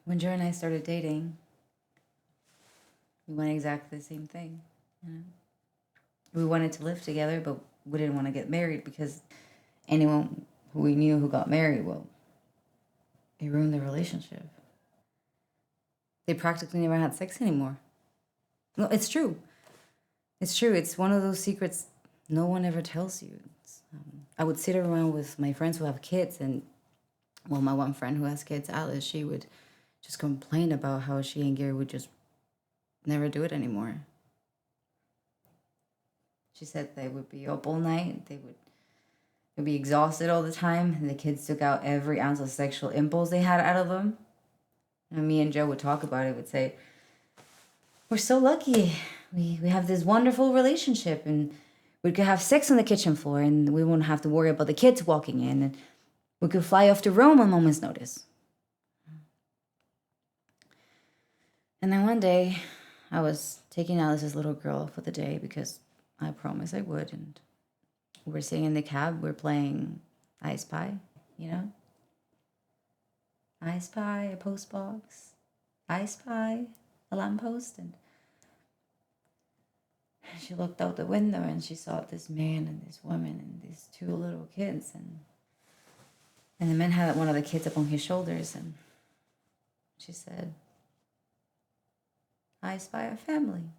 when Joe and I started dating, we wanted exactly the same thing. You know? We wanted to live together, but we didn't want to get married because anyone who we knew who got married, well, it ruined their relationship. They practically never had sex anymore. No, it's true. It's true. It's one of those secrets no one ever tells you. I would sit around with my friends who have kids, and well, my one friend who has kids, Alice, she would just complain about how she and Gary would just never do it anymore. She said they would be up all night. They'd be exhausted all the time, and the kids took out every ounce of sexual impulse they had out of them. And me and Joe would talk about it. Would say, "We're so lucky. We have this wonderful relationship, and we could have sex on the kitchen floor, and we wouldn't have to worry about the kids walking in, and we could fly off to Rome on a moment's notice." And then one day, I was taking Alice's little girl for the day because I promised I would, and we're sitting in the cab, we're playing I Spy, you know? I spy a post box. I spy a lamppost. And she looked out the window and she saw this man and this woman and these two little kids. And the man had one of the kids up on his shoulders. And she said, "I spy a family."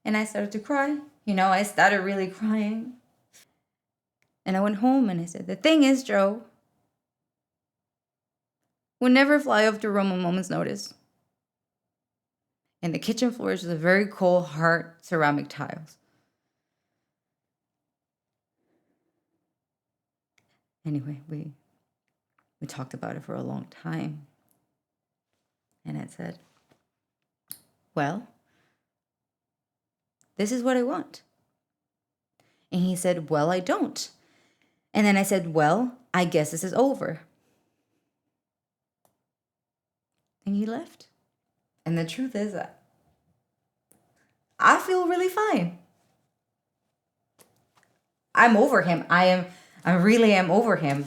And I started to cry. You know, I started really crying. And I went home and I said, "The thing is, Joe, we'll never fly off to Rome on a moment's notice." And the kitchen floor is just a very cold, hard ceramic tiles. Anyway, we talked about it for a long time. And I said, "Well, this is what I want." And he said, "Well, I don't." And then I said, "Well, I guess this is over." And he left. And the truth is that I feel really fine. I'm over him. I really am over him.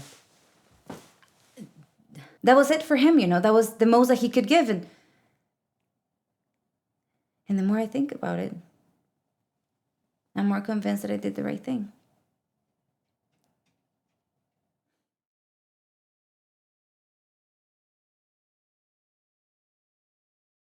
That was it for him, you know. That was the most that he could give. And the more I think about it, I'm more convinced that I did the right thing.